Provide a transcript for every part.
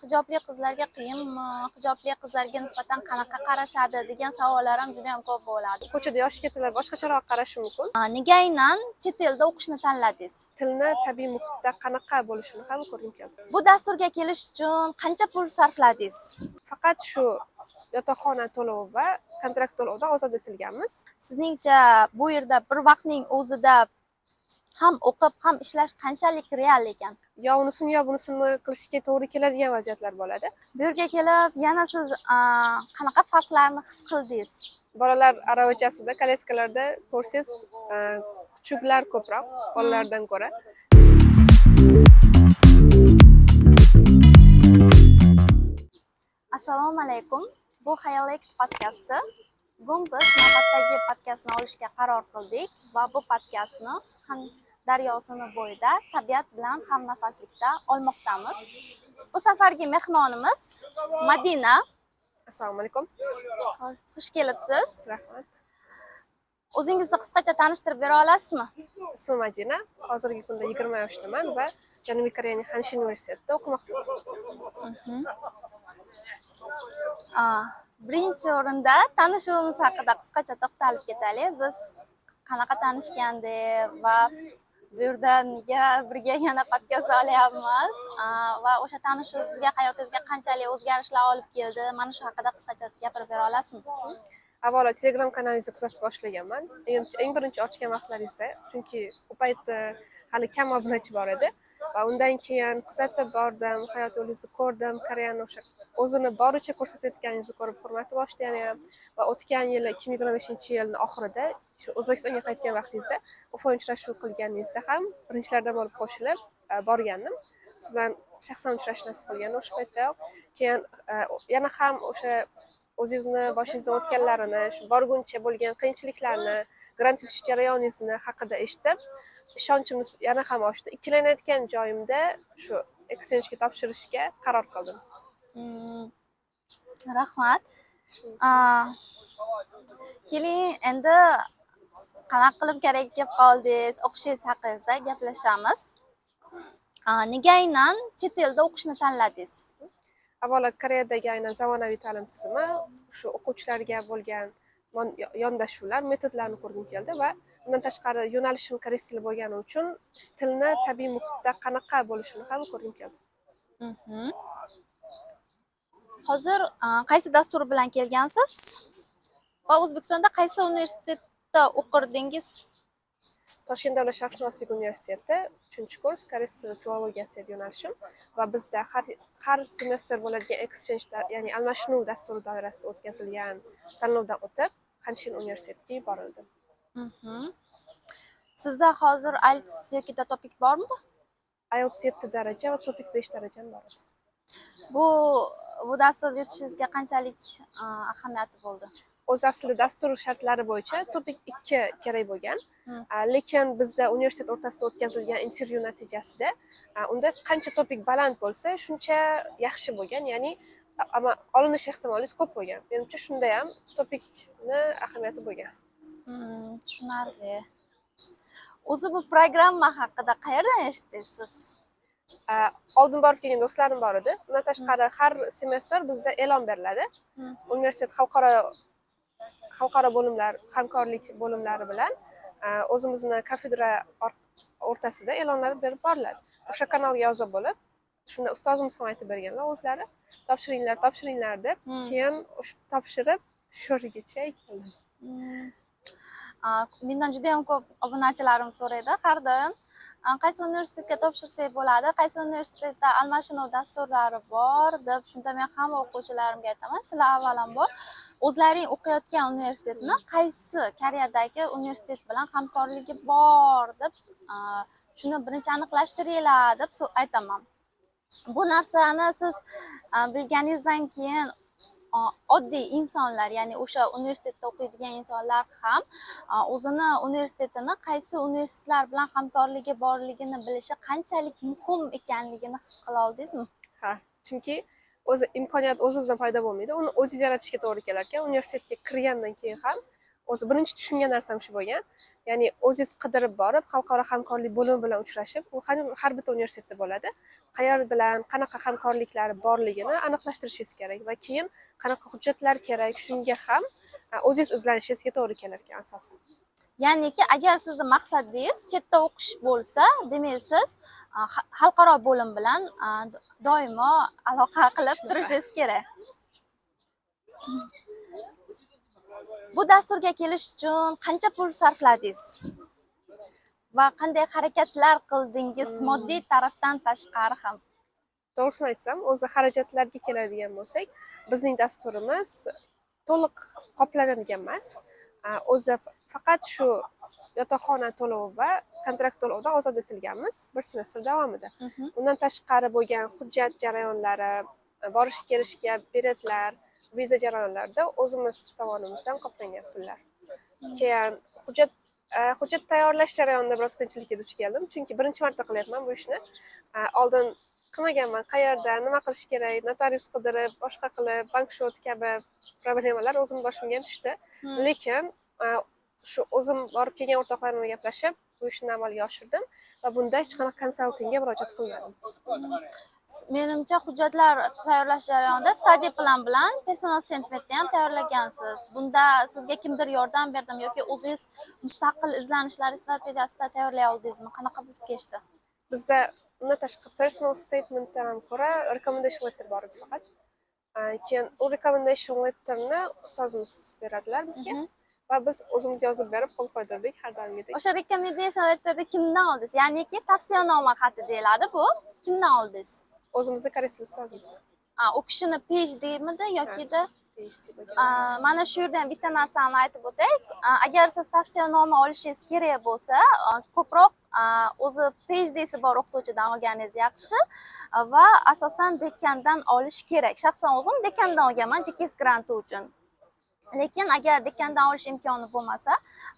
hijobli qizlarga qiyinmi, hijobli qizlarga nisbatan qanaqa qarashadi degan savollar ham juda ham ko'p bo'ladi. Ko'chada yosh ketlar boshqacharoq qarashi mumkin. Nega aynan chet elda o'qishni tanladingiz? Tilni tabiiy muhitda qanaqa bo'lishini ham ko'rgim keldi. Bu dasturga kelish uchun qancha pul sarfladingiz? Faqat shu yotoqxona to'lovi va kontrakt to'lovidan ozod etilganmiz. Sizningcha bu yerda bir vaqtning o'zida ham o'qib, ham ishlash qanchalik real ekan? Yo unisini yo bunisini qilishga to'g'ri keladigan vaziyatlar bo'ladi. Bu yerga kelib, yana siz qanaqa farqlarni his qildingiz? Bolalar aravachasida, kolyeskalarda ko'rsangiz, kuchuklar ko'proq bolalardan ko'ra. Assalomu alaykum. Bu Hayalekt podkasti. Bugun biz navbatdagi podkastni olishga qaror qildik va bu podkastni daryosini bo'yida tabiat bilan hamnafaslikda olmoqdamiz. Bu safargi mehmonimiz Madina. Assalomu alaykum. Xush kelibsiz. Rahmat. O'zingizni qisqacha tanishtirib bera olasizmi? Ismim Madina. Hozirgi kunda 20 yoshdaman va Janubiy Koreyaning Hanshin universitetida o'qimoqdaman. Birinchi o'rinda tanishuvimiz haqida qisqacha to'xtalib ketaylik. Biz qanaqa tanishgandik va bu yerda nega birga yana podkast olyapmiz va o'sha tanishuv sizga hayotingizga qanchalik o'zgarishlar olib keldi? Mana shu haqida qisqacha gapirib bera olasizmi? Avvalo Telegram kanalingizni kuzatib boshlaganman. Eng birinchi ochgan vaqtlaringizda, chunki u paytda hali kam obunachi bor edi va undan keyin kuzatib bordim, hayot yo'lingizni ko'rdim, Koreyani o'sha o'zini boricha ko'rsatayotganingizni ko'rib hurmati boshladim va o'tgan yil 2025-yilning oxirida shu O'zbekistonga qaytgan vaqtingizda offlayn uchrashuv qilganingizda ham birinchilardan bo'lib qo'shilib borgandim. Siz bilan shaxsan uchrashish nasib qilgan o'sha paytda. Keyin yana ham o'sha o'zingizni boshingizdan o'tganlarini, shu borguncha bo'lgan qiyinchiliklarni, grant yutish jarayoningizni haqida eshitib, ishonchimiz yana ham oshdi. Ikkilanayotgan joyimda shu exchange'ga topshirishga qaror qildim. Rahmat. Keling, endi qanaqa qilib kerak kelib qoldingiz, o'qishingiz haqida gaplashamiz. Nega aynan chet elda o'qishni tanladingiz? Avvalo Koreyadagi aynan zamonaviy ta'lim tizimi, shu o'quvchilarga bo'lgan yondashuvlar, metodlarni ko'rgim keldi va undan tashqari yo'nalishim koreys tili bo'lgani uchun tilni tabiiy muhitda qanaqa bo'lishini ham ko'rgim keldi. Hozir qaysi dastur bilan kelgansiz? Va O'zbekistonda qaysi universitetda o'qirdingiz? Toshkent davlat sharqshunoslik universiteti 3-kurs koreys tili filologiyasi yo'nalishim va bizda har semestr bo'ladigan exchange, ya'ni almashinuv dasturi doirasida o'tkazilgan tanlovdan o'tib, Hanshin universitetiga yuborildim. Sizda hozir IELTS yoki TOEFL bormi? IELTS 7 daraja va TOEFL 5 darajam bor edi. Bu dasturga yutishingizga qanchalik ahamiyati bo'ldi? O'z aslida dastur shartlari bo'yicha TOEFL 2 kerak bo'lgan. Lekin bizda universitet o'rtasida o'tkazilgan intervyu natijasida unda qancha TOEFL baland bo'lsa, shuncha yaxshi bo'lgan, ya'ni olinish ehtimolingiz ko'p bo'lgan. Menimcha shunda ham TOEFLni ahamiyati bo'lgan. Tushunarli. O'zi bu programma haqida qayerdan eshitdingiz siz? Oldin borib kelgan do'stlarim bor edi. Undan tashqari har semestr bizda e'lon beriladi. Universitet xalqaro bo'limlar, hamkorlik bo'limlari bilan o'zimizni kafedra o'rtasida e'lonlar berib boriladi. O'sha kanalga yozib bo'lib, shunda ustozimiz ham aytib berganlar o'zlari, topshiringlar deb, keyin o'sha topshirib shu yergacha keldim. Mendan juda ham ko'p obunachilarim so'raydi har doim. Qaysi universitetga topshirsak bo'ladi, qaysi universitetda almashinuv dasturlari bor deb. Shunda men hamma o'quvchilarimga aytaman, sizlar avvalambor o'zlaring o'qiyotgan universitetni qaysi Koreyadagi universitet bilan hamkorligi bor deb shuni birinchi aniqlashtiringlar deb aytaman. Bu narsani siz bilganingizdan keyin oddiy insonlar, ya'ni o'sha universitetda o'qiydigan insonlar ham o'zini universitetini qaysi universitetlar bilan hamkorligi borligini bilishi qanchalik muhim ekanligini his qila oldingizmi? Ha, chunki imkoniyat o'z-o'zidan paydo bo'lmaydi. Uni o'zingiz yaratishga to'g'ri kelar ekan. Universitetga kirgandan keyin ham o'zi birinchi tushungan narsam shu bo'lgan. Ya'ni o'zingiz qidirib borib, xalqaro hamkorlik bo'limi bilan uchrashib, u har bitta universitetda bo'ladi. Qayer bilan qanaqa hamkorliklari borligini aniqlashtirishingiz kerak va keyin qanaqa hujjatlar kerak, shunga ham o'zingiz izlanishingizga to'g'ri kelar ekan asosan. Ya'niki agar sizni maqsadingiz chetda o'qish bo'lsa, demak siz xalqaro bo'lim bilan doimo aloqa qilib turishingiz kerak. Bu dasturga kelish uchun qancha pul sarfladingiz? Va qanday harakatlar qildingiz moddiy tarafdan tashqari ham? To'g'risini aytsam, o'zi xarajatlarga keladigan bo'lsak, bizning dasturimiz to'liq qoplanadigan emas. O'zi faqat shu yotoqxona to'lovi va kontrakt to'lovidan ozod etilganmiz bir semestr davomida. Undan tashqari bo'lgan hujjat jarayonlari, borish kelishga biletlar, viza jarayonlarida o'zimiz tomonimizdan qoplangan pullar. Keyin hujjat tayyorlash jarayonida biroz qiyinchilikka duch keldim, chunki birinchi marta qilyapman bu ishni. Oldin qilmaganman, qayerda nima qilish kerak, notarius qidirib, boshqa qilib, bank shot kabi problemalar o'zim boshimga ham tushdi. Lekin shu o'zim borib kelgan o'rtoqlarim bilan gaplashib, bu ishni amalga oshirdim va bunda hech qanaqa konsaltingga murojaat qilmadim. Menimcha hujjatlar tayyorlash jarayonida study plan bilan personal statementni ham tayyorlagansiz. Bunda sizga kimdir yordam berdimi yoki o'zingiz mustaqil izlanishlaringiz natijasida tayyorlay oldingizmi? Qanaqa bo'lib kechdi? Bizda undan tashqari personal statementdan ham ko'ra recommendation letter bor edi faqat. Keyin u recommendation letterni ustozimiz beradilar bizga va biz o'zimiz yozib berib qo'l qo'ydirdik har doimgidek. O'sha recommendation letterni kimdan oldingiz? Ya'niki tavsiyanoma xati deyiladi bu. Kimdan oldingiz? O'zimizni koreys tili ustozimizdan. U kishini PhD'midi yokida? PhD bo'lgan. Mana shu yerda ham bitta narsani aytib o'tay. Agar siz tavsiyanoma olishingiz kerak bo'lsa, ko'proq o'zi PhD'si bor o'qituvchidan olganingiz yaxshi va asosan dekandan olish kerak. Shaxsan o'zim dekandan olganman GKS granti uchun. Lekin agar dekandan olish imkoni bo'lmasa,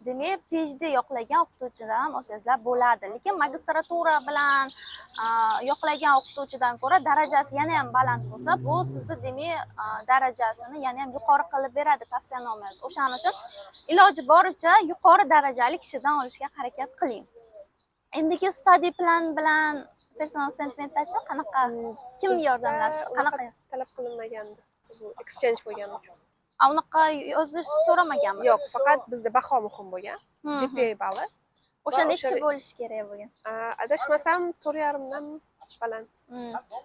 demak PhD yoqlagan o'qituvchidan ham olsangizlar bo'ladi. Lekin magistratura bilan yoqlagan o'qituvchidan ko'ra darajasi yana ham baland bo'lsa, bu sizni demak darajasini yana ham yuqori qilib beradi tavsiyanomangiz. O'shaning uchun iloji boricha yuqori darajali kishidan olishga harakat qiling. Endiki study plan bilan personal statementdachi qanaqa kim yordamlashdi? Qanaqa talab qilinmagandi. Bu exchange bo'lgani uchun. Unaqa yozish so'ramaganmi? Yo'q, faqat bizda baho muhim bo'lgan. GPA balli. O'sha necha bo'lishi kerak bo'lgan? Adashmasam 4,5 dan baland.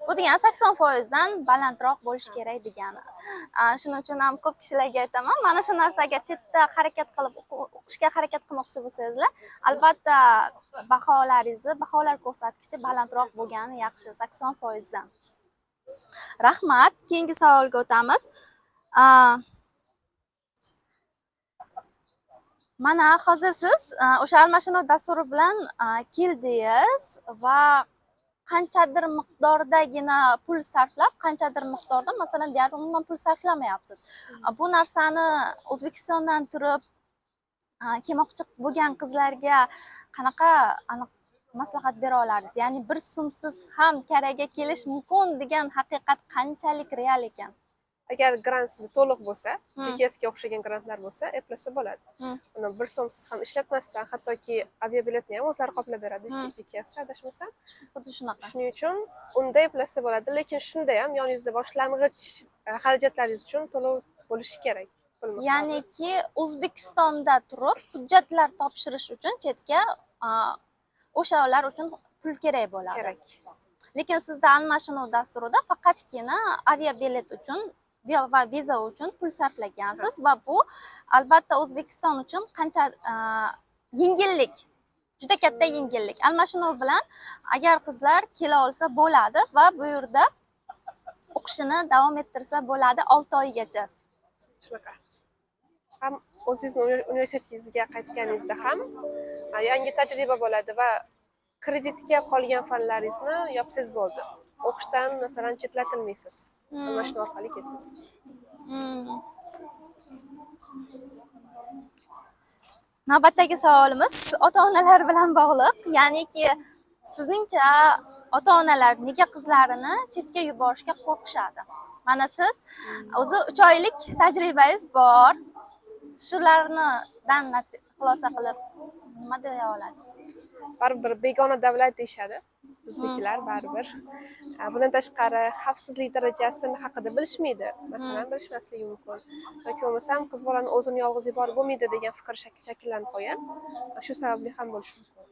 Bu degani 80% dan balandroq bo'lishi kerak degani. Shuning uchun ham ko'p kishilarga aytaman, mana shu narsaga chetda harakat qilib o'qishga harakat qilmoqchi bo'lsangizlar, albatta baholar ko'rsatkichi balandroq bo'lgani yaxshi 80% dan. Rahmat. Keyingi savolga o'tamiz. Mana hozir siz o'sha almashinuv dasturi bilan keldingiz va qanchadir miqdordagina pul sarflab, qanchadir miqdorda masalan deyarli umuman pul sarflamayapsiz. Bu narsani O'zbekistondan turib kelmoqchi bo'lgan qizlarga qanaqa aniq maslahat bera olardingiz? Ya'ni bir so'msiz ham karaga kelish mumkin degan haqiqat qanchalik real ekan? Agar grant sizda to'liq bo'lsa, GKSga o'xshagan grantlar bo'lsa, eplasa bo'ladi. Uni bir so'msiz ham ishlatmasdan, hattoki aviabiletni ham o'zlari qoplab beradi GKSda adashmasam. Xuddi shunaqa. Shuning uchun unda eplasa bo'ladi, lekin shunda ham yoningizda boshlang'ich xarajatlaringiz uchun to'lov bo'lishi kerak. Ya'niki O'zbekistonda turib hujjatlar topshirish uchun chetga o'shalar uchun pul kerak bo'ladi. Kerak. Lekin sizda almashinuv dasturida faqatgina aviabilet uchun va viza uchun pul sarflagansiz va bu albatta O'zbekiston uchun qancha yengillik, juda katta yengillik. Almashinuv bilan agar qizlar kela olsa bo'ladi va bu yerda o'qishini davom ettirsa bo'ladi 6 oygacha. Shunaqa. Ham o'zingizning universitetingizga qaytganingizda ham yangi tajriba bo'ladi va kreditga qolgan fanlaringizni yopsangiz bo'ldi. O'qishdan masalan chetlatilmaysiz. Almashinuv orqali ketasiz. Navbatdagi savolimiz ota-onalar bilan bog'liq. Ya'niki sizningcha ota-onalar nega qizlarini chetga yuborishga qo'rqishadi? Mana siz o'zi 3 oylik tajribangiz bor. Shulardan xulosa qilib nima deya olasiz? Baribir begona davlat deyishadi biznikilar baribir. Bundan tashqari xavfsizlik darajasi haqida bilishmaydi. Masalan, bilishmasligi mumkin. Yoki bo'lmasam qiz bolani o'zini yolg'iz yuborib bo'lmaydi degan fikr shakllanib qolgan. Shu sababli ham bo'lishi mumkin.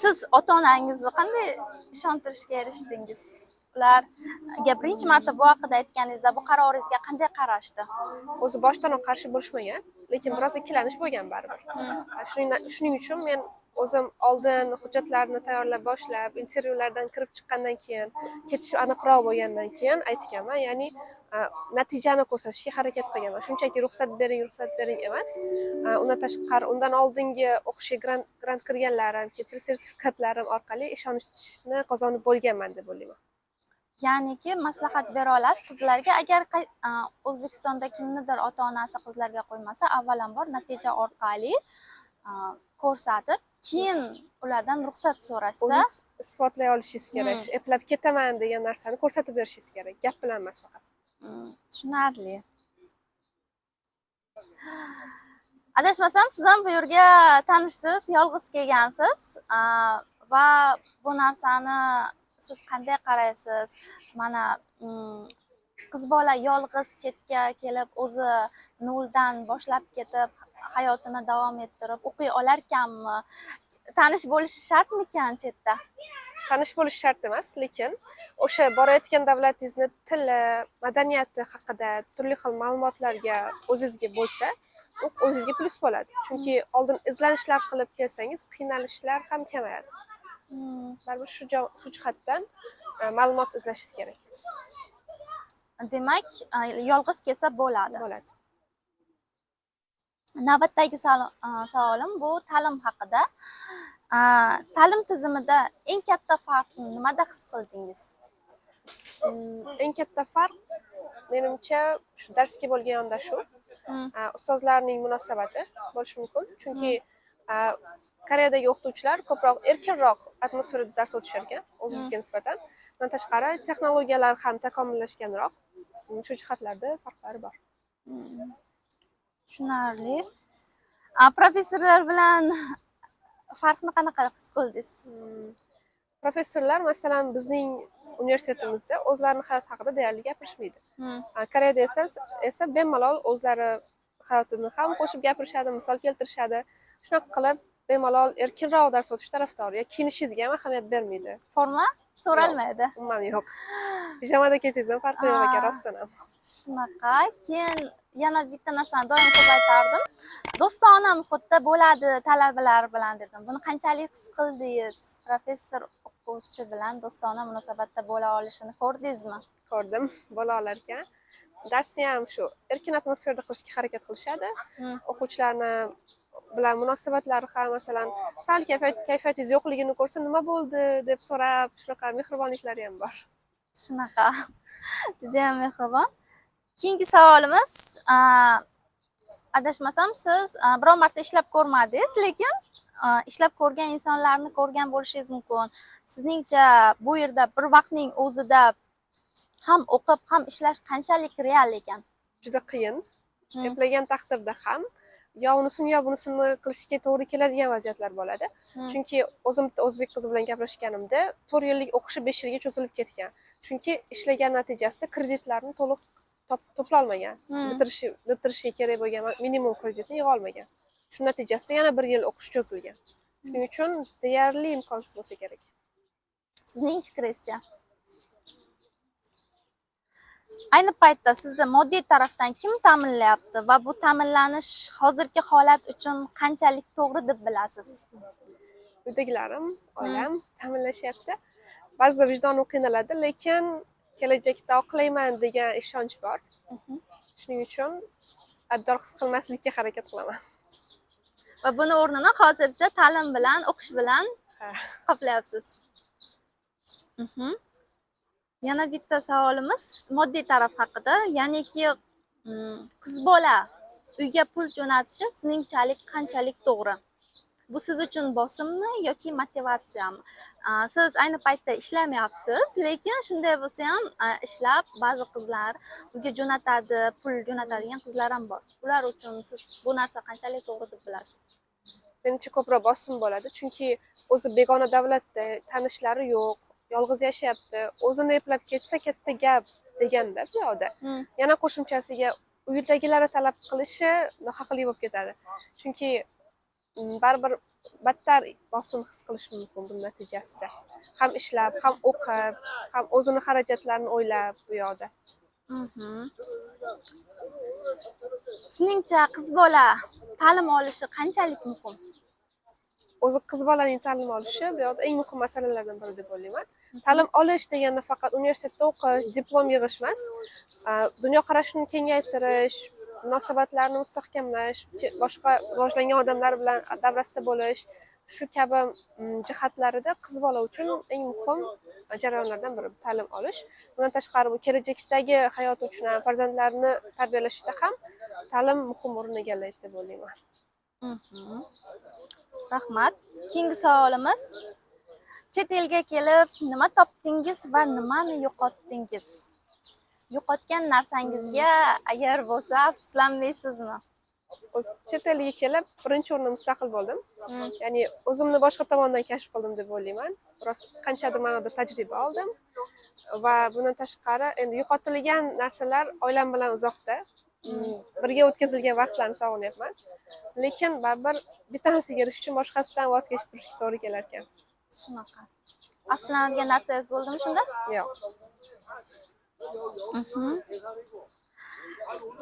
Siz ota-onangizni qanday ishontirishga erishdingiz? Ularga birinchi marta bu haqida aytganingizda bu qaroringizga qanday qarashdi? O'zi boshdanoq qarshi bo'lishmagan, lekin biroz ikkilanish bo'lgan baribir. Shuning uchun men o'zim oldin hujjatlarni tayyorlab boshlab, intervyulardan kirib chiqqandan keyin, ketish aniqroq bo'lgandan keyin aytganman, ya'ni natijani ko'rsatishga harakat qilganman. Shunchaki ruxsat bering emas. Undan tashqari, undan oldingi o'qishga grant kirganlarim, til sertifikatlarim orqali ishonchni qozonib bo'lganman deb o'ylayman. Ya'niki maslahat bera olasiz qizlarga, agar O'zbekistonda kimnidir ota-onasi qizlarga qo'ymasa, avvalambor natija orqali ko'rsatib, keyin ulardan ruxsat so'rashsa, o'zingiz isbotlay olishingiz kerak. Eplab ketaman degan narsani ko'rsatib berishingiz kerak. Gap bilan emas faqat. Tushunarli. Adashmasam, siz ham bu yerga tanishsiz, yolg'iz kelgansiz va bu narsani siz qanday qaraysiz? Mana qiz bola yolg'iz chetga kelib, o'zi noldan boshlab ketib, hayotini davom ettirib o'qiy olarkanmi? Tanish bo'lishi shartmikan chetda? Tanish bo'lish shart emas, lekin o'sha borayotgan davlatingizni tili, madaniyati haqida turli xil ma'lumotlarga o'zingizga bo'lsa, u o'zingizga plus bo'ladi. Chunki oldin izlanishlar qilib kelsangiz, qiynalishlar ham kamayadi. Baribir shu jihatdan ma'lumot izlashingiz kerak. Demak, yolg'iz kelsa bo'ladi. Bo'ladi. Navbatdagi savolim bu ta'lim haqida. Ta'lim tizimida eng katta farqni nimada his qildingiz? Eng katta farq menimcha shu darsga bo'lgan yondashuv, ustozlarning munosabati bo'lishi mumkin. Chunki Koreyadagi o'qituvchilar ko'proq erkinroq atmosferada dars o'tishar ekan o'zimizga nisbatan. Bundan tashqari texnologiyalar ham takomillashganroq. Shu jihatlarda farqlari bor. Tushunarli. Professorlar bilan farqni qanaqa his qildingiz? Professorlar masalan bizning universitetimizda o'zlarining hayot haqida deyarli gapirishmaydi. Koreyada esa bemalol o'zlari hayotini ham qo'shib gapirishadi, misol keltirishadi. Shunaqa qilib bemalol erkinroq dars o'tish tarafdori. Kiyinishingizga ham ahamiyat bermaydi. Forma so'ralmaydi. Umuman yo'q. Pijamada kelsangiz ham farqi yo'q ekan rostdan ham. Shunaqa. Keyin yana bitta narsani doim ko'p aytardim. Do'stona muhitda bo'ladi talabalar bilan dedim. Buni qanchalik his qildingiz? Professor o'quvchi bilan do'stona munosabatda bo'la olishini ko'rdingizmi? Ko'rdim, bo'la olar ekan. Darsni ham shu erkin atmosferada qilishga harakat qilishadi. O'quvchilarni bilan munosabatlari ham masalan sal kayfiyatingiz yo'qligini ko'rsa, nima bo'ldi deb so'rab, shunaqa mehribonliklari ham bor. Shunaqa. Juda ham mehribon. Keyingi savolimiz, adashmasam siz biror marta ishlab ko'rmadingiz, lekin ishlab ko'rgan insonlarni ko'rgan bo'lishingiz mumkin. Sizningcha bu yerda bir vaqtning o'zida ham o'qib, ham ishlash qanchalik real ekan? Juda qiyin. Eplagan taqdirda ham yo unisini yo bunisini qilishga to'g'ri keladigan vaziyatlar bo'ladi. Chunki o'zim o'zbek qizi bilan gaplashganimda 4 yillik o'qishi 5 yilga cho'zilib ketgan. Chunki ishlagan natijasida kreditlarni to'liq to'plolmagan. Bitirishi kerak bo'lgan minimum kreditni yig'a olmagan. Shu natijasida yana 1 yil o'qish cho'zilgan. Shuning uchun deyarli imkonsiz bo'lsa kerak. Sizning fikringizcha? Ayni paytda sizda moddiy tarafdan kim ta'minlayapti va bu ta'minlanish hozirgi holat uchun qanchalik to'g'ri deb bilasiz? Uydagilarim, oilam ta'minlashyapti. Ba'zida vijdonim qiynaladi, lekin kelajakda oqlayman degan ishonch bor. Shuning uchun aybdor his qilmaslikka harakat qilaman. Va buni o'rnini hozircha ta'lim bilan, o'qish bilan qoplayapsiz. Yana bitta savolimiz moddiy taraf haqida, ya'niki qiz bola uyga pul jo'natishi sizningchalik qanchalik to'g'ri? Bu siz uchun bosimmi yoki motivatsiyami? Siz ayni paytda ishlamayapsiz, lekin shunday bo'lsa ham ishlab ba'zi qizlar uyga jo'natadi, pul jo'natadigan qizlar ham bor. Ular uchun siz bu narsa qanchalik to'g'ri deb bilasiz? Menimcha ko'proq bosim bo'ladi, chunki o'zi begona davlatda, tanishlari yo'q, yolg'iz yashayapti. O'zini eplab ketsa katta gap deganda bu yoqda. Yana qo'shimchasiga uyidagilari talab qilishi nohaqlik bo'lib ketadi. Chunki baribir battar bosim his qilish mumkin bu natijasida. Ham ishlab, ham o'qib, ham o'zini xarajatlarini o'ylab bu yoqda. Sizningcha qiz bola ta'lim olishi qanchalik muhim? O'zi qiz bolaning ta'lim olishi bu yoqda eng muhim masalalardan biri deb o'ylayman. Ta'lim olish degani faqat universitetda o'qish, diplom yig'ish emas, dunyoqarashini kengaytirish, munosabatlarni mustahkamlash, boshqa rivojlangan odamlar bilan davrasida bo'lish, shu kabi jihatlarida qiz bola uchun eng muhim jarayonlardan biri ta'lim olish. Bundan tashqari bu kelajakdagi hayoti uchun ham, farzandlarni tarbiyalashda ham ta'lim muhim o'rin egallaydi deb o'ylayman. Rahmat. Keyingi savolimiz: chet elga kelib nima topdingiz va nimani yo'qotdingiz? Yo'qotgan narsangizga agar bo'lsa afsuslanmaysizmi? O'z chet elga kelib birinchi o'rinda mustaqil bo'ldim. Ya'ni o'zimni boshqa tomondan kashf qildim deb o'ylayman. Biroz qanchadir ma'noda tajriba oldim va bundan tashqari endi yo'qotilgan narsalar oilam bilan uzoqda. Birga o'tkazilgan vaqtlarni sog'inyapman. Lekin baribir bitta narsaga erishish uchun boshqasidan voz kechib turishga to'g'ri kelar ekan. Shunaqa. Afsuslanadigan narsangiz bo'ldimi shunda? Yo'q.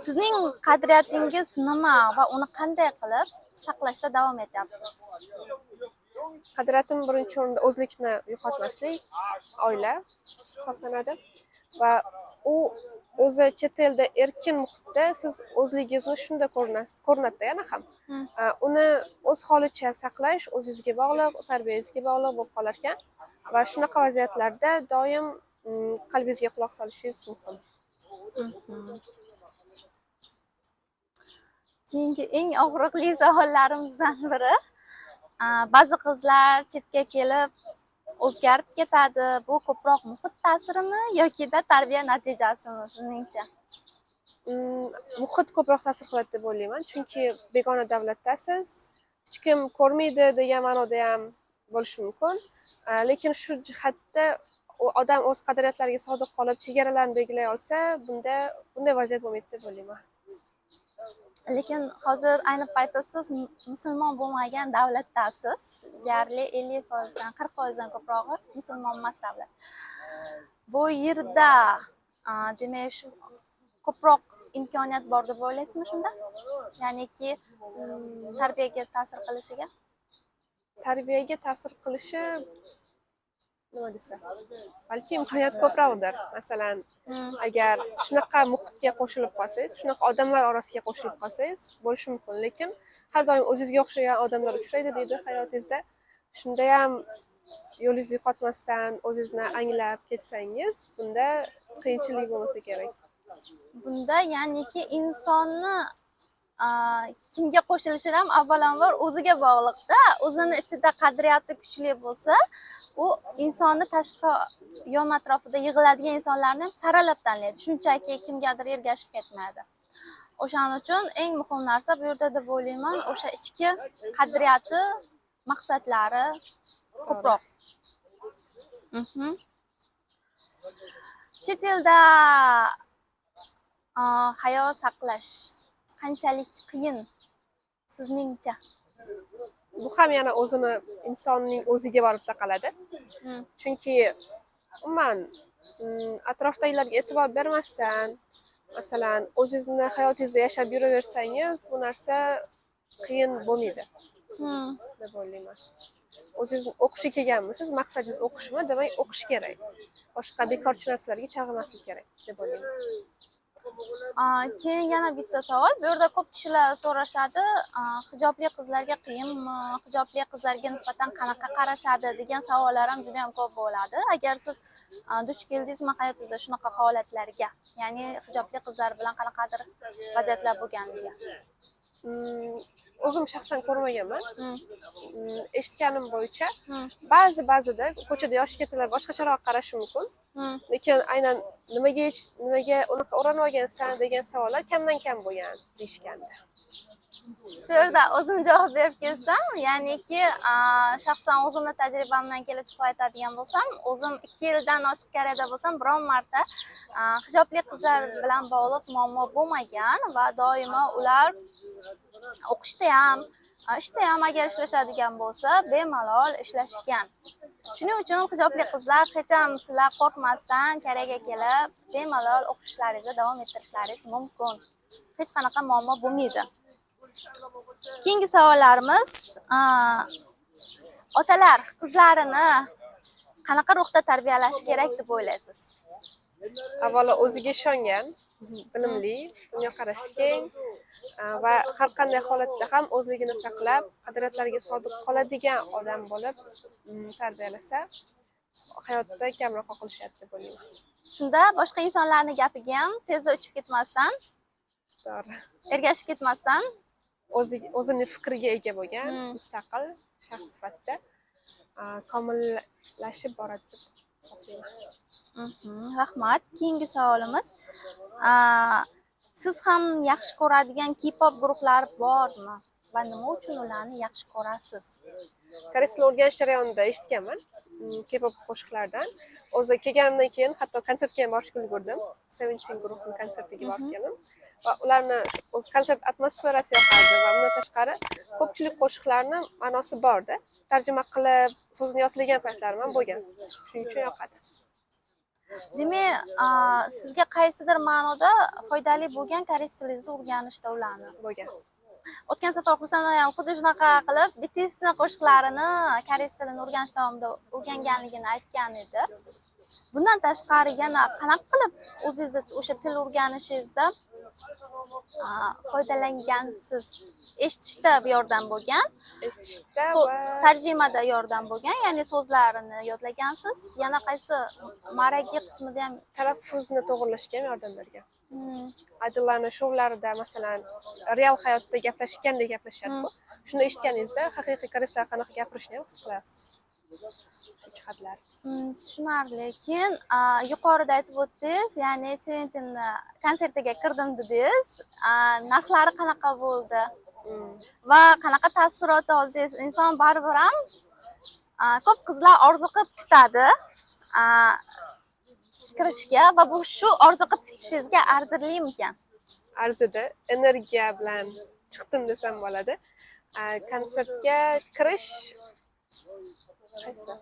Sizning qadriyatingiz nima va uni qanday qilib saqlashda davom etyapsiz? Qadriyatim birinchi o'rinda o'zlikni yo'qotmaslik, oila hisoblanadi va u o'zi chet elda erkin muhitda siz o'zligingizni shunda ko'rinadi yana ham. Uni o'z holicha saqlash o'zingizga bog'liq, tarbiyangizga bog'liq bo'lib qolar ekan va shunaqa vaziyatlarda doim qalbingizga quloq solishingiz muhim. Keyingi eng og'riqli savollarimizdan biri: ba'zi qizlar chetga kelib o'zgarib ketadi. Bu ko'proq muhit ta'sirimi yoki-da tarbiya natijasimi sizningcha? Muhit ko'proq ta'sir qiladi deb o'ylayman, chunki begona davlatdasiz, hech kim ko'rmaydi degan ma'noda ham bo'lishi mumkin. Lekin shu jihatda odam o'z qadriyatlariga sodiq qolib, chegaralarni belgilay olsa, bunday vaziyat bo'lmaydi deb o'ylayman. Lekin hozir ayni paytda siz musulmon bo'lmagan davlatdasiz. Deyarli 50%dan 40%dan ko'prog'i musulmon emas davlat. Bu yerda demak shu ko'proq imkoniyat bor deb o'ylaysizmi shunda? Ya'niki tarbiyaga ta'sir qilishiga? Tarbiyaga ta'sir qilishi nima desam, balki imkoniyat ko'proqdir. Masalan, agar shunaqa muhitga qo'shilib qolsangiz, shunaqa odamlar orasiga qo'shilib qolsangiz bo'lishi mumkin, lekin har doim o'zingizga o'xshagan odamlar uchraydi deydi hayotingizda. Shunda ham yo'lingizni yo'qotmasdan o'zingizni anglab ketsangiz, bunda qiyinchilik bo'lmasa kerak. Bunda ya'niki insonni kimga qo'shilishi ham avvalambor o'ziga bog'liqda. O'zini ichida qadriyati kuchli bo'lsa, u insonni tashqi yon atrofida yig'iladigan insonlarni ham saralab tanlaydi. Shunchaki kimgadir ergashib ketmaydi. O'shaning uchun eng muhim narsa bu yerda deb o'ylayman, o'sha ichki qadriyati, maqsadlari ko'proq. Chet elda hayo saqlash qanchalik qiyin sizningcha? Bu ham yana o'zini insonning o'ziga borib taqaladi. Chunki umuman atrofdagilarga e'tibor bermasdan, masalan, o'zingizni hayotingizda yashab yuraversangiz, bu narsa qiyin bo'lmaydi deb o'ylayman. O'zingiz o'qishga kelganmisiz, maqsadingiz o'qishmi? Demak, o'qish kerak. Boshqa bekorchi narsalarga chalg'imaslik kerak deb o'ylayman. Keyin yana bitta savol. Bu yerda ko'p kishilar so'rashadi, hijobli qizlarga qiyinmi, hijobli qizlarga nisbatan qanaqa qarashadi degan savollar ham juda ham ko'p bo'ladi. Agar siz duch keldingizmi hayotingizda shunaqa holatlarga, ya'ni hijobli qizlar bilan qanaqadir vaziyatlar bo'lganligi? O'zim shaxsan ko'rmaganman. Hmm. Eshitganim bo'yicha Hmm. ba'zida ko'chada yoshi kattalar boshqacharoq qarashi mumkin. Hmm. Lekin aynan nimaga unaqa o'ranib olgansan degan savollar kamdan kam bo'lgan deyishgandi. Shu yerda o'zim javob berib kelsam, ya'niki shaxsan o'zimni tajribamdan kelib chiqib aytadigan bo'lsam, o'zim 2 yildan oshiq kariyada bo'lsam, biron marta hijobli qizlar bilan bog'liq muammo bo'lmagan va doimo ular o'qishda ham, ishda ham agar ishlashadigan bo'lsa, bemalol ishlashgan. Shuning uchun hijobli qizlar hech ham sizlar qo'rqmasdan kariyaga kelib, bemalol o'qishlaringizni davom ettirishlaringiz mumkin. Hech qanaqa muammo bo'lmaydi. Keyingi savollarimiz, otalar qizlarini qanaqa ruhda tarbiyalash kerak deb o'ylaysiz? Avvalo o'ziga ishongan, bilimli, dunyoqarashi keng va har qanday holatda ham o'zligini saqlab, qadriyatlariga sodiq qoladigan odam bo'lib tarbiyalasa, hayotda kamroq qoqilishadi deb o'ylayman. Shunda boshqa insonlarning gapiga ham tezda uchib ketmasdan, To'g'ri. ergashib ketmasdan, O'zini fikriga ega bo'lgan, mustaqil shaxs sifatida komillashib boradi deb hisoblayman. Rahmat. Keyingi savolimiz, siz ham yaxshi ko'radigan K-pop guruhlari bormi va nima uchun ularni yaxshi ko'rasiz? Koreys tilini o'rganish jarayonida eshitganman K-pop qo'shiqlardan. O'zi kelganimdan keyin hatto konsertga ham borishga ulgurdim. Seventeen guruhining konsertiga borib keldim. Va ularni o'z konsert atmosferasi yoqardi va undan tashqari ko'pchilik qo'shiqlarni ma'nosi borda. Tarjima qilib, so'zini yodlagan paytlarim ham bo'lgan. Shuning uchun yoqadi. Demak, sizga qaysidir ma'noda foydali bo'lgan koreys tilingizni o'rganishda ularni Bo'lgan. o'tgan safar Husanna ham xuddi shunaqa qilib BTSning qo'shiqlarini koreys tilini o'rganish davomida o'rganganligini aytgan edi. Bundan tashqari yana qanaqa qilib o'zingizni o'sha til o'rganishingizda foydalangansiz? Eshitishda yordam bo'lgan, Eshitishda va tarjimada yordam bo'lgan, ya'ni so'zlarini yodlagansiz. Yana qaysi maragi qismida ham talaffuzni to'g'rilashga ham yordam bergan. Aydillarning shoularida masalan real hayotda gaplashgandek gaplashadi-ku. Shuni eshitganingizda haqiqiy koreyslar qanaqa gapirishni ham his qilasiz. Shu jihatlar. Tushunarli. Keyin yuqorida aytib o'tdingiz, ya'ni Seventeen konsertiga kirdim dedingiz. Narxlari qanaqa bo'ldi? Va qanaqa taassurot oldingiz? Inson baribir ham ko'p qizlar orzu qilib kutadi kirishga va bu shu orzu qilib kutishingizga arzirlimikan? Arzida energiya bilan chiqdim desam bo'ladi. Konsertga kirish qaysi?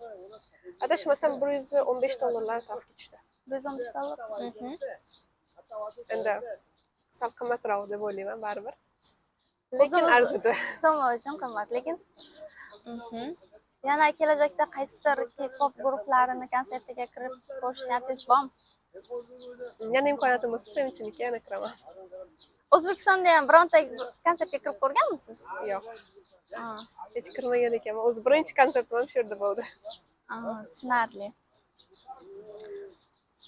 Adashmasam $115 tarif ketishdi. $115. Endi sal qimmatroq deb o'ylayman baribir. Lekin arzidi. So'mi uchun qimmat, lekin yana kelajakda qaysidir K-pop guruhlarini konsertiga kirib ko'rish niyatingiz bormi? Yana imkoniyatim bo'lsa, Seventeenga yana kiraman. O'zbekistonda ham bironta konsertga kirib ko'rganmisiz? Yo'q. Hech kirmagan ekanman. O'z birinchi konsertim ham shu yerda bo'ldi. Tushunarli.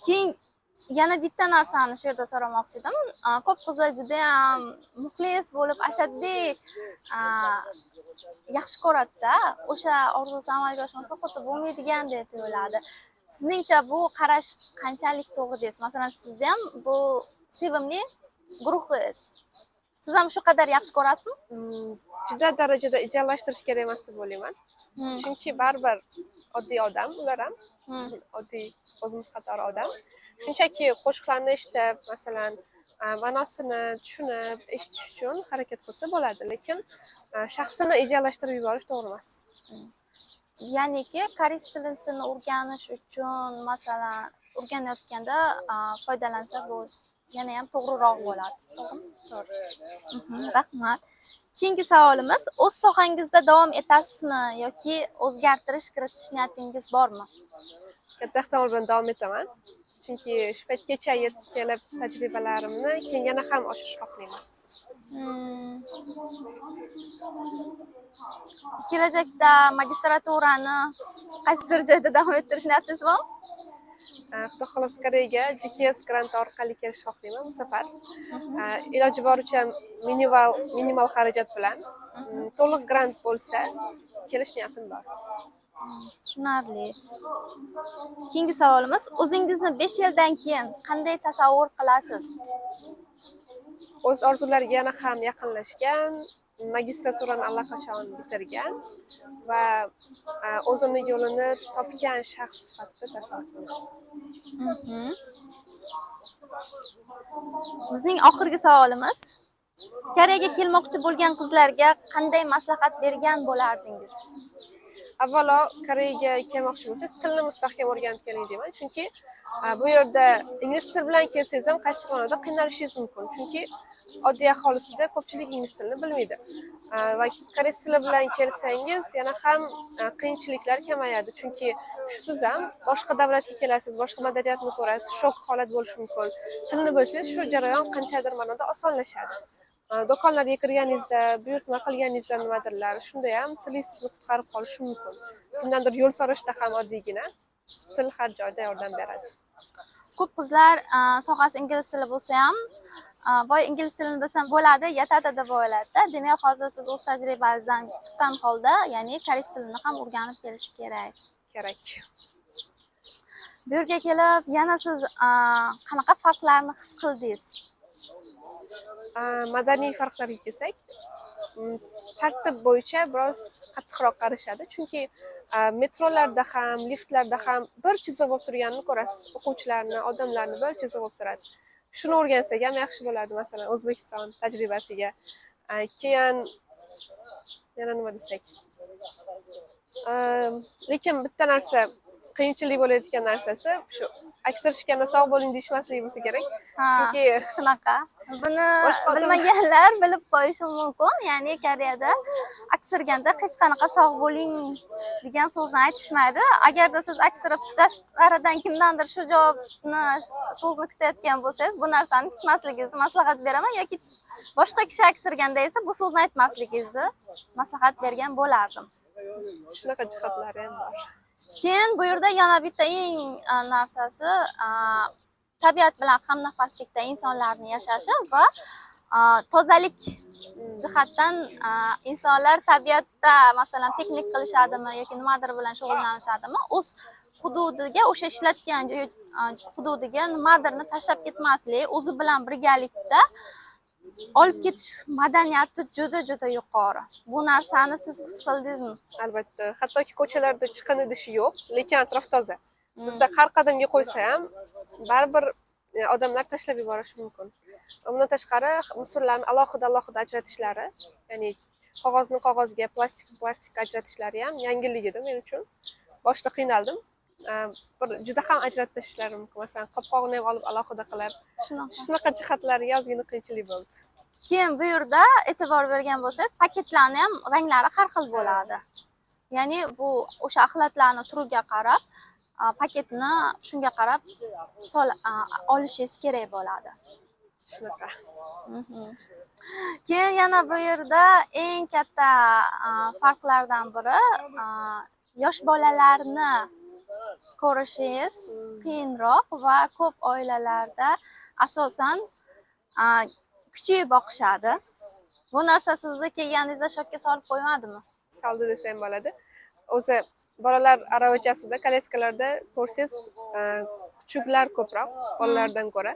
Keyin yana bitta narsani shu yerda so'ramoqchi edim. Ko'p qizlar juda ham muxlis bo'lib, ashaddiy yaxshi ko'radi-da, o'sha orzusi amalga oshmasa xuddi bo'lmaydigandek tuyuladi. Sizningcha bu qarash qanchalik to'g'ri deysiz? Masalan, sizda ham bu sevimli guruhingiz. Siz ham shu qadar yaxshi ko'rasizmi? Juda darajada ideallashtirish kerak emas deb o'ylayman. Chunki baribir oddiy odam, ular ham oddiy o'zimiz qatori odam. Shunchaki qo'shiqlarni eshitib, masalan, ma'nosini tushunib, eshitish uchun harakat qilsa bo'ladi, lekin shaxsini ideallashtirib yuborish to'g'ri emas. Ya'niki koreys tilini o'rganish uchun, masalan, o'rganayotganda foydalansa bu yana ham to'g'riroq bo'ladi. To'g'rimi? Rahmat. Keyingi savolimiz, o'z sohangizda davom etasizmi yoki o'zgartirish kiritish niyatingiz bormi? Katta ehtimol bilan davom etaman. Chunki shu paytgacha yetib kelib tajribalarimni keyin yana ham oshirish xohlayman. Kelajakda magistraturani qaysidir joyda davom ettirish niyatingiz bormi? Xudo xohlasa Koreyaga GKS grant orqali kelishni xohlayman bu safar. Iloji boricha minimal xarajat bilan to'liq grant bo'lsa kelish niyatim bor. Tushunarli. Keyingi savolimiz, o'zingizni 5 yildan keyin qanday tasavvur qilasiz? O'z orzulariga yana ham yaqinlashgan, magistraturani allaqachon bitirgan va o'zini yo'lini topgan shaxs sifatida tasavvur qilaman. Bizning oxirgi savolimiz, Koreyaga kelmoqchi bo'lgan qizlarga qanday maslahat bergan bo'lardingiz? Avvalo, Koreyaga kelmoqchi bo'lsangiz, tilni mustahkam o'rganib keling deyman. Chunki bu yerda ingliz tili bilan kelsangiz ham qaysi xonada qiynalishingiz mumkin. Chunki oddiy aholisida ko'pchilik ingliz tilini bilmaydi. Va koreys tili bilan kelsangiz yana ham qiyinchiliklar kamayadi. Chunki shusiz ham boshqa davlatga kelasiz, boshqa madaniyatni ko'rasiz, shok holat bo'lishi mumkin. Tilni bilsangiz, shu jarayon qanchadir ma'noda osonlashadi. Do'konlarga kirganingizda, buyurtma qilganingizda nimadirlar, shunda ham tilingiz sizni qutqarib qolishi mumkin. Kimdandir yo'l so'rashda ham oddiygina til har joyda yordam beradi. Ko'p qizlar sohasi ingliz tili bo'lsa ham, voy ingliz tilini bilsam bo'ladi, yetadi deb o'ylaydi. Demak, hozir siz o'z tajribangizdan chiqqan holda, ya'ni koreys tilini ham o'rganib kelish kerak. Bu yerga kelib, yana siz qanaqa farqlarni his qildingiz? Madaniy farqlarga kelsak, tartib bo'yicha biroz qattiqroq qarashadi. Chunki metrolarda ham, liftlarda ham bir chiziq bo'lib turganini ko'rasiz. O'quvchilarni, odamlarni bir chiziq bo'lib turadi. Shuni o'rgansak ham yaxshi bo'ladi, masalan, O'zbekiston tajribasiga. Keyin yana nima desak? Lekin bitta narsa qiyinchilik bo'layotgan narsasi shu aksirishganda sog' bo'ling deyishmasligi bo'lsa kerak. Chunki shunaqa. Buni bilmaganlar bilib qo'yishi mumkin. Ya'ni Koreyada aksirganda hech qanaqa sog' bo'ling degan so'zni aytishmaydi. Agarda siz aksirib tashqaridan kimdandir shu javobni so'zni kutayotgan bo'lsangiz, bu narsani kutmasligingizni maslahat beraman yoki boshqa kishi aksirganda esa bu so'zni aytmasligingizni maslahat bergan bo'lardim. Shunaqa jihatlari ham bor. Keyin bu yerda yana bitta eng narsasi tabiat bilan hamnafaslikda insonlarning yashashi va tozalik jihatdan insonlar tabiatda masalan piknik qilishadimi yoki nimadir bilan shug'ullanishadimi, o'z hududiga o'sha ishlatgan hududiga nimadirni tashlab ketmaslik, o'zi bilan birgalikda olib ketish madaniyati juda yuqori. Bu narsani siz his qildingizmi? Albatta, hattoki ko'chalarda chiqin idishi yo'q, lekin atrof toza. Bizda har qadamga qo'ysa ham baribir odamlar tashlab yuborishi mumkin. Undan tashqari musorlarni alohida ajratishlari, ya'ni qog'ozni qog'ozga, plastikka ajratishlari ham yangilik edi men uchun. Boshida qiynaldim. Bir juda ham ajratishlari mumkin. Masalan, qopqog'ini ham olib alohida qilib, shunaqa jihatlari ozgina qiyinchilik bo'ldi. Keyin bu yerda e'tibor bergan bo'lsangiz, paketlarning ham ranglari har xil bo'ladi. Ya'ni bu o'sha axlatlarni turiga qarab, paketni shunga qarab olishingiz kerak bo'ladi. Shunaqa. Keyin yana bu yerda eng katta farqlardan biri yosh bolalarni ko'rishingiz qiyinroq va ko'p oilalarda asosan kuchli boqishadi. Bu narsa sizni kelganingizda shokka solib qo'ymadimi? Soldi desa ham bo'ladi. O'zi bolalar aravachasida, kolyaskalarda ko'rsangiz, kuchuklar ko'proq bolalardan ko'ra.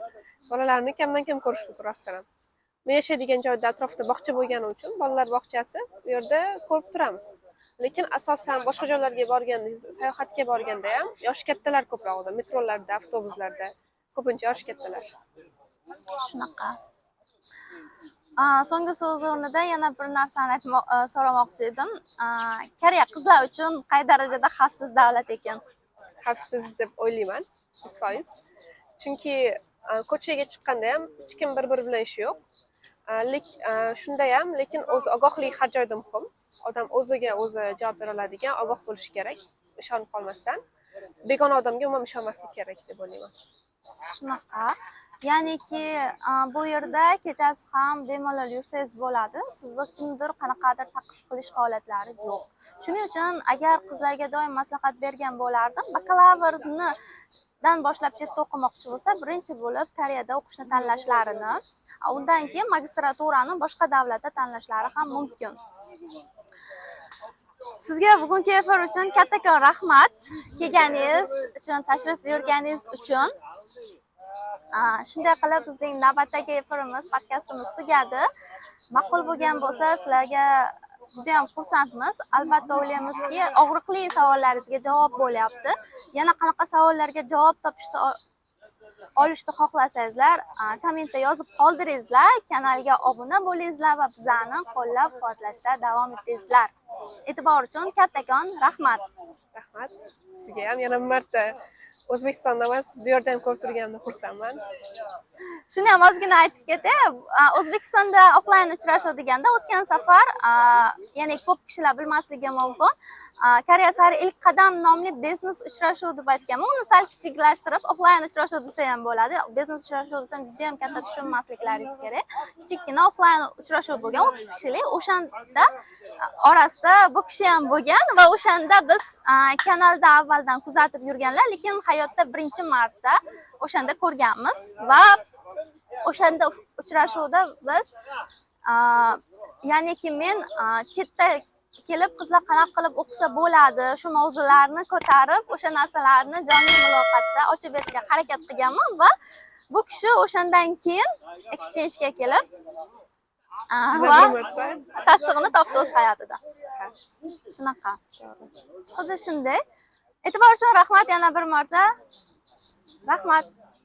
Bolalarni kamdan-kam ko'rish mumkin rostdan ham. Men yashaydigan joyda atrofda bog'cha bo'lgani uchun bolalar bog'chasi bu yerda ko'rib turamiz. Lekin asosan boshqa joylarga borganingizda, sayohatga borganda ham yoshi kattalar ko'proq edi. Metrolarda, avtobuslarda ko'pincha yoshi kattalar. Shunaqa. So'nggi so'z o'rnida yana bir narsani so'ramoqchi edim. Koreya qizlar uchun qay darajada xavfsiz davlat ekan? Xavfsiz deb o'ylayman, 100%. Chunki ko'chaga chiqqanda ham hech kim bir-biri bilan ishi yo'q. Shunda ham, lekin o'zi ogohlik har joyda muhim. Odam o'ziga o'zi javob bera oladigan, ogoh bo'lish kerak, ishonib qolmasdan. Begona odamga umuman ishonmaslik kerak deb o'ylayman. Shunaqa. Ya'niki bu yerda kechasi ham bemalol yursangiz bo'ladi. Sizni kimdir qanaqadir ta'qib qilish holatlari yo'q. Shuning uchun agar qizlarga doim maslahat bergan bo'lardim, bakalavrni dan boshlab chetda o'qimoqchi bo'lsa, birinchi bo'lib Koreyada o'qishni tanlashlarini, undan keyin magistraturani boshqa davlatda tanlashlari ham mumkin. Sizga bugungi efir uchun kattakon rahmat. Kelganingiz uchun, tashrif buyurganingiz uchun. Shunday qilib bizning navbatdagi efirimiz, podkastimiz tugadi. Ma'qul bo'lgan bo'lsa, sizlarga juda ham xursandmiz. Albatta o'ylaymizki, og'riqli savollaringizga javob bo'lyapti. Yana qanaqa savollarga javob topishni olishni xohlasangizlar, kommentda yozib qoldiringizlar, kanalga obuna bo'lingizlar va bizani qo'llab-quvvatlashda davom etingizlar. E'tibor uchun kattakon rahmat. Rahmat. Sizga ham yana bir marta O'zbekistonda emas, bu yerda ham ko'rib turganimda xursandman. Shuni ham ozgina aytib ketay. O'zbekistonda offlayn uchrashuv deganda o'tgan safar, ya'ni ko'p kishilar bilmasligi mumkin, Koreya sari ilk qadam nomli biznes uchrashuv deb aytganman. Uni sal kichiklashtirib offlayn uchrashuv desa ham bo'ladi. Biznes uchrashuv desam juda ham katta tushunmasliklaringiz kerak. Kichikkina offlayn uchrashuv bo'lgan, 30 kishilik. O'shanda orasida bu kishi ham bo'lgan va o'shanda biz kanalda avvaldan kuzatib yurganlar, lekin hayotda birinchi marta o'shanda ko'rganmiz va o'shanda uchrashuvda biz ya'niki men chetda kelib qizlar qanaqa qilib o'qisa bo'ladi, shu mavzularni ko'tarib, o'sha narsalarni jonli muloqotda ochib berishga harakat qilganman va bu kishi o'shandan keyin exchange-ga kelib va tasdig'ini topdi o'z hayotida. Shunaqa. Xuddi shunday. E'tibor uchun rahmat yana bir marta. Rahmat.